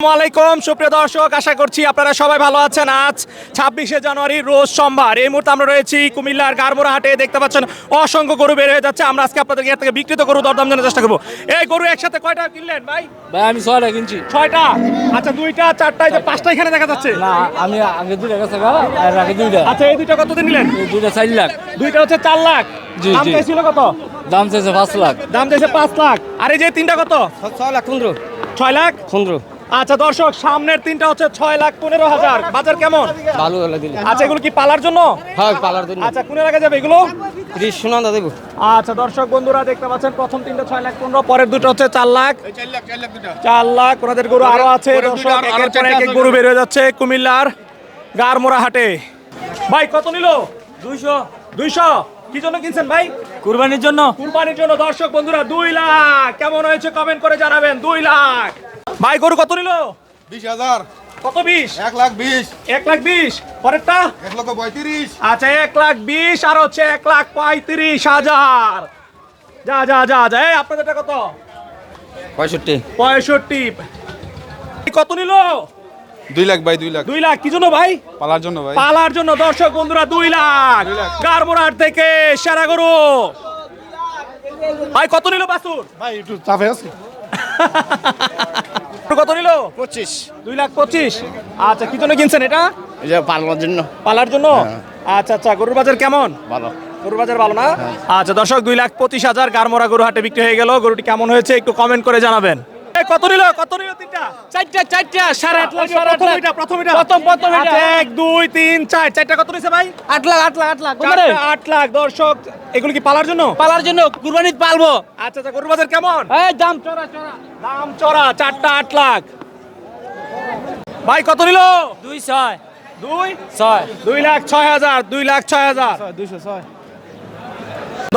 আসসালামাইকুম সুপ্রিয় দর্শক, আশা করছি আপনারা সবাই ভালো আছেন। আজ 26শে জানুয়ারি রোজ সোমবার। এই মুহূর্তে আমরা রয়েছি কুমিল্লার গারমোড়া হাটে। দেখতে পাচ্ছেন অসংখ্য গরু বের হয়ে যাচ্ছে। আমরা আজকে আপনাদেরকে এর থেকে বিক্রিত গরু দরদাম জানার চেষ্টা করবো। এই গরু একসাথে কয়টা কিনলেন ভাই? ভাই আমি 6টা কিনছি। 6টা? আচ্ছা, 2টা 4টা, এই যে 5টা এখানে দেখা যাচ্ছে। না, আমি আগে 2টা গেছে আর আগে 2টা। আচ্ছা, এই 2টা কত দিন নিলেন? এই 2টা 4 লাখ। 2টা হচ্ছে 4 লাখ। জি, দাম জি। চাইছিল কত? দাম চাইছে 5 লাখ। দাম চাইছে 5 লাখ। আর এই যে 3টা কত? 6 লাখ 15। 6 লাখ 15 আচ্ছা দর্শক, সামনের 3টা হচ্ছে 6,15,000। বাজার কেমন? ভালো হলে দিলে। আচ্ছা, এগুলো কি পালার জন্য? হ্যাঁ, পালার দিন। আচ্ছা, কোনে রাখা যাবে এগুলো? 30 সুনন্দা দেব। আচ্ছা দর্শক বন্ধুরা, দেখতে পাচ্ছেন প্রথম 3টা 6,15,000, পরের দুটো হচ্ছে 4 লাখ। 4 লাখ। ওনাদের গরু আরো আছে দর্শক, একের পর এক গরু বের হয়ে যাচ্ছে কুমিল্লার গারমোড়া হাটে। ভাই কত নিল? 200। 200? কি জন্য কিনছেন ভাই? কুরবানির জন্য। কুরবানির জন্য। দর্শক বন্ধুরা, 2 লাখ। কেমন হয়েছে কমেন্ট করে জানাবেন। 2 লাখ। ভাই গরু কত নিল? 20,000। কত? 20? 1,20,000। 1,20,000। পরেরটা? 1,35,000। আচ্ছা, 1,20,000 আর হচ্ছে 1,35,000। যা যা যা যা। এই আপনাদেরটা কত? 65। 65। কত নিল? 2 লাখ ভাই, 2 লাখ। 2 লাখ। কি জন্য ভাই? পালার জন্য ভাই। পালার জন্য। দর্শক বন্ধুরা, 2 লাখ। 2 লাখ। গারমোড়ার থেকে সেরা গরু। ভাই কত নিল বাছুর? ভাই একটু চাপে আছে। কত নিল? 25। 2,25,000। আচ্ছা, কি জন্য কিনছেন এটা? এই যে পালার জন্য। পালার জন্য? আচ্ছা আচ্ছা। গরুর বাজার কেমন? ভালো। গরুর বাজার ভালো না? আচ্ছা দর্শক, 2,25,000 গারমোড়া গরু হাটে বিক্রি হয়ে গেল। গরুটি কেমন হয়েছে একটু কমেন্ট করে জানাবেন। কত নিল? কত নিল? 3টা? 4টা 8.5 লাখ। প্রথম এটা। 1 2 3 4 4টা কত নিছে ভাই? 8 লাখ 8 লাখ 8 লাখ। 8 লাখ। দর্শক, এগুলো কি পালার জন্য? পালার জন্য কুরবানিত পালবো। আচ্ছা আচ্ছা। গরুর বাজার কেমন? এই দাম চড়া চড়া। দাম চড়া। 4টা 8 লাখ। ভাই কত নিল? 2.6 2 6 2,06,000। 2,06,000। 206।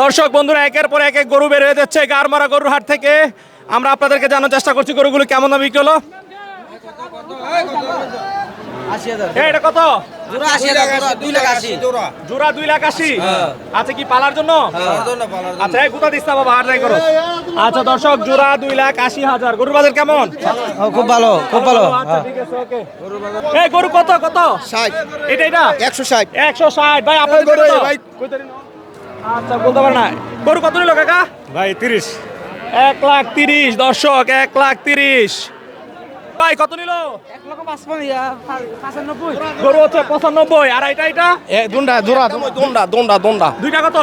দর্শক বন্ধুরা, একের পর এক গরু বের হয়ে যাচ্ছে গারমারা গরুর হাট থেকে। আমরা আপনাদেরকে জানার চেষ্টা করছি গরুগুলো কেমন দামে বিক্রি হলো। 80,000। এটা কত? জোড়া 80,000। 2 লাখ 80। জোড়া 2,80,000। আচ্ছা, কি পালার জন্য? আচ্ছা, এই গুতা দিস না বাবা, আর যাই করো। আচ্ছা দর্শক, জোড়া 2,80,000। গরুর বাজার কেমন? খুব ভালো, খুব ভালো। আচ্ছা ঠিক আছে, ওকে। এই গরু কত কত? 60। এটা 160। 160। ভাই আপনাদের গরু কত? ভাই। আচ্ছা, বলতে পারেন না। গরু কত নিল কাকা? ভাই 30। 1,30,000। দর্শক, 1,30,000। ভাই কত নিল? 1,55,000। গরু হচ্ছে 95। আর এটা দুন্ডা জোড়া দোন্ডা। দুইটা কত?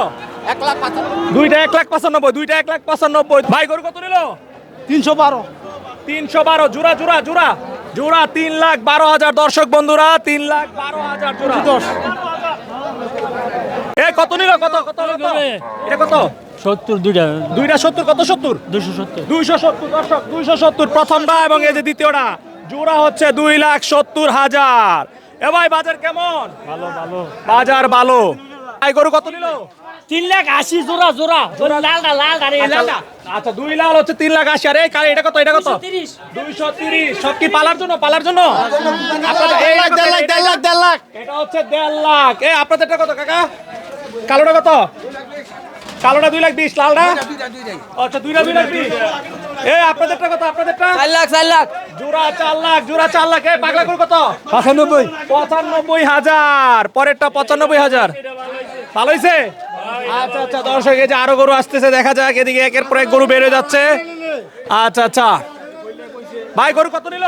1,95,000। দুইটা 1,95,000। দুইটা 1,95,000। ভাই গরু কত নিল? 312। 312। জোড়া জোড়া জোড়া জোড়া 3,12,000। দর্শক বন্ধুরা, 3,12,000 জোড়া। এ কত নিল? কত কত কত? এটা কত? 70 দুইটা। দুইটা 70। কত 70? 270। 270। দর্শক, 270 প্রথমটা এবং এই যে দ্বিতীয়টা। জোড়া হচ্ছে 2,70,000। এ ভাই বাজার কেমন? ভালো ভালো। বাজার ভালো। ভাই গরু কত নিল? 3,80,000 জোড়া জোড়া। লালটা লালটা রে লালটা। আচ্ছা, 2 লাখ হচ্ছে 3,80,000। আরে কালে এটা কত? এটা কত? 230। 230। সব কি পালার জন্য? পালার জন্য? আপনাদের এই 1,50,000 লাখ। এটা হচ্ছে 1.5 লাখ। এই আপনাদেরটা কত কাকা? কালোটা কত? কালোটা 2,20,000। লালটা? আচ্ছা, 2,20,000। এই আপনাদেরটা কত? আপনাদেরটা? 4 লাখ 4 লাখ। জোড়া 4 লাখ। জোড়া 4 লাখ। এই পাগলা গরু কত? 95। 95,000। পরেরটা 95,000। ভালো হয়েছে? আচ্ছা আচ্ছা। দর্শক, এই যে আরো গরু আসতেছে, দেখা যাক। এদিকে একের পর এক গরু বেড়ে যাচ্ছে। আচ্ছা আচ্ছা। ভাই গরু কত নিল?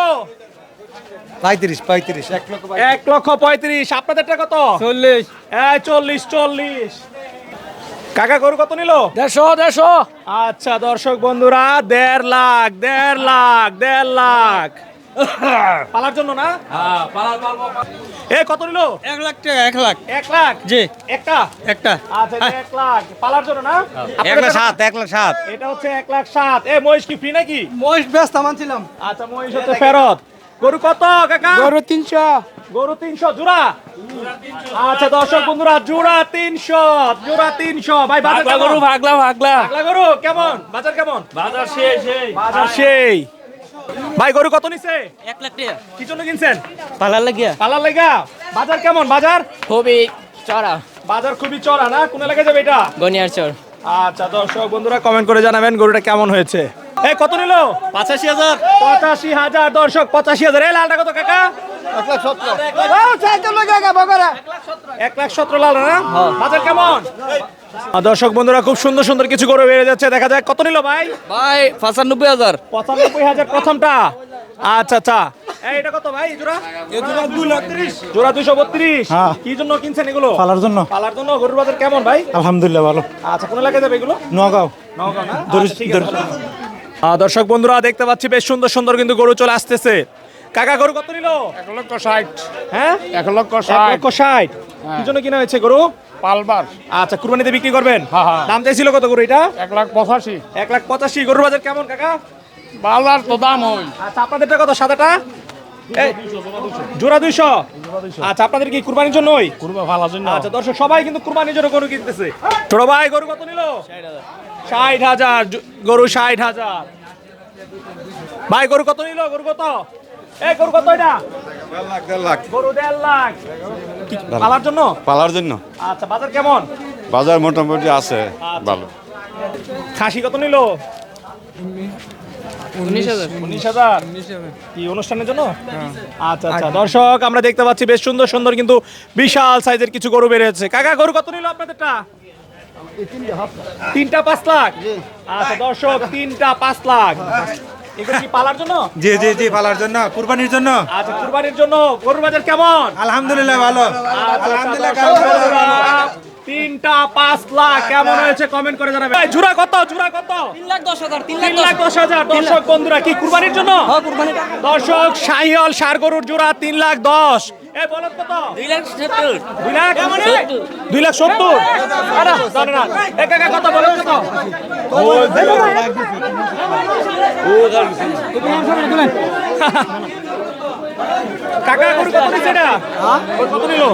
35। 1,35,000। আপনাদেরটা কত? 40। এই 40। কাকা গরু কত নিল? 150। আচ্ছা দর্শক বন্ধুরা, 1.5 লাখ। 1.5 লাখ। পালার জন্য না? হ্যাঁ, পালার পালবো। এ কত নিল? 1 লাখ টাকা 1 লাখ। 1 লাখ। জি। একটা? একটা। আচ্ছা, 1 লাখ। পালার জন্য না? 1,07,000। এটা হচ্ছে 1,07,000। এ মহিষ কি ফ্রি নাকি? মহিষ ব্যস্ত মানছিলাম। আচ্ছা, মহিষ হচ্ছে ফেরত। গরু কত কাকা? গরু 300। গরু 300 জোড়া। আচ্ছা দর্শক বন্ধুরা, জোড়া 300। জোড়া 300। ভাই বাজার ভাগলা গরু কেমন? ভাগলা ভাগলা। পাগলা গরু কেমন? বাজার কেমন? বাজার সেই। বাজার সেই। ভাই গরু কত নিছে? 1 লাখ টাকা। কি জন্য কিনছেন? পালার লাগিয়া। পালার লাগা। বাজার কেমন? বাজার খুবই চড়া। বাজার খুবই চড়া না? কোন এলাকায় যাবে এটা? গনিয়ার চর। আচ্ছা দর্শক বন্ধুরা, কমেন্ট করে জানাবেন গরুটা কেমন হয়েছে। এই কত নিল? 85,000 85,000 দর্শক, 85,000। এই লালটা কত কাকা? 1,17,000 লাল না? বাজার কেমন? দর্শক বন্ধুরা, খুব সুন্দর সুন্দর কিছু গরু বেড়ে যাচ্ছে, দেখা যাক কত নিল ভাই? ভাই 95,000 95,000 প্রথমটা। আচ্ছা আচ্ছা, এই এটা কত ভাই জোড়া? জোড়া 230 জোড়া 232। হ্যাঁ। কি জন্য কিনছেন এগুলো? পালার জন্য। পালার জন্য। গরুর বাজার কেমন ভাই? আলহামদুলিল্লাহ ভালো। আচ্ছা, কোন এলাকায় যাবে এগুলো? নগাঁও। নওগাঁ না? আচ্ছা, ঠিক আছে। দর্শক বন্ধুরা, দেখতে পাচ্ছি বেশ সুন্দর সুন্দর কিন্তু গরু চলে আসতেছে। কাকা গরু কত নিল? 1,60,000 হ্যাঁ, 1,60,000 1,60,000। কি জন্য কিনা হয়েছে গরু? পালবার। আচ্ছা, কুরবানিতে বিক্রি করবেন? হ্যাঁ, হ্যাঁ। দাম চাইছিল কত গরু এটা? 1,85,000 1,85,000। গরুর বাজার কেমন কাকা? বাজার তো দাম হয়। আচ্ছা, আপনাদেরটা কত সাদাটা? এই জোড়া 200। আচ্ছা, আপনাদের কি কুরবানির জন্যই? কুরবা ফালার জন্য। আচ্ছা দর্শক, সবাই কিন্তু কুরবানির জন্য গরু কিনতেছে। ছোট ভাই গরু কত নিল? 60,000। গরু 60,000। ভাই গরু কত নিল? গরু কত? এই গরু কত এটা? 1,50,000 লাখ গরু 1.5 লাখ। কি, পালার জন্য? পালার জন্য আচ্ছা, বাজার কেমন? বাজার মোটামুটি আছে ভালো। খাসি কত নিল? 19,000। কি অনুষ্ঠানের জন্য? আচ্ছা আচ্ছা দর্শক, আমরা দেখতে পাচ্ছি বেশ সুন্দর সুন্দর কিন্তু বিশাল সাইজের কিছু গরু বেরিয়েছে। কাকা গরু কত নিল আপনাদেরটা? তিনটা 5 লাখ। আচ্ছা দর্শক, 3টা 5 লাখ। এগুলো কি পালার জন্য? জি জি জি পালার জন্য, কুরবানির জন্য। আচ্ছা, কুরবানির জন্য। গরুর বাজার কেমন? আলহামদুলিল্লাহ ভালো। আলহামদুলিল্লাহ। 3টা 5 লাখ কেমন হয়েছে কমেন্ট করে জানাবেন। এই জোড়া কত? জোড়া কত? 3,10,000 3,10,000। দর্শক বন্ধুরা, কি কুরবানির জন্য? দর্শক, শাহিওয়াল ষাঁড় গরুর জোড়া 3,10,000। এই বলদ কত? 2,70,000 2 লাখ? 2,70,000। আরে জানে না। এই কাকা কত বলদ কত? কাকা গরু কত নিছে এটা? গরু কত নিল?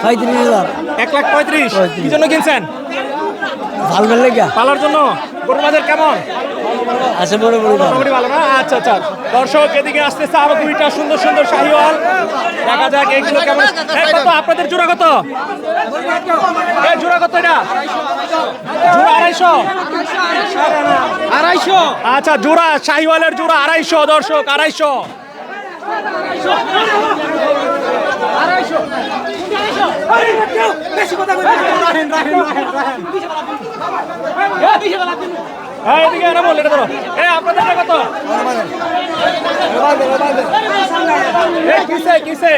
35,000 1,35,000। কি জন্য কিনছেন? ভাল লেগা পালার জন্য। গরুর বাজার কেমন? আছে বড় বড় মোটামুটি ভালো না? আচ্ছা আচ্ছা দর্শক, এদিকে আসতেছে আরো 2টা সুন্দর সুন্দর শাহিওয়াল। দেখা যাক এইগুলো কেমন। এই কত আপনাদের জোড়া কত? এই জোড়া কত এটা? জোড়া 250। আচ্ছা, জোড়া শাহিওয়ালের জোড়া 250 দর্শক, 250। হ্যাঁ, এদিকে আরে বল, এটা ধরো। এই আপনাদেরটা কত? এই কিসে কিসে?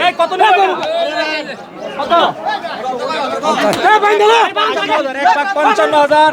এই কত নিল? কত? 1,55,000।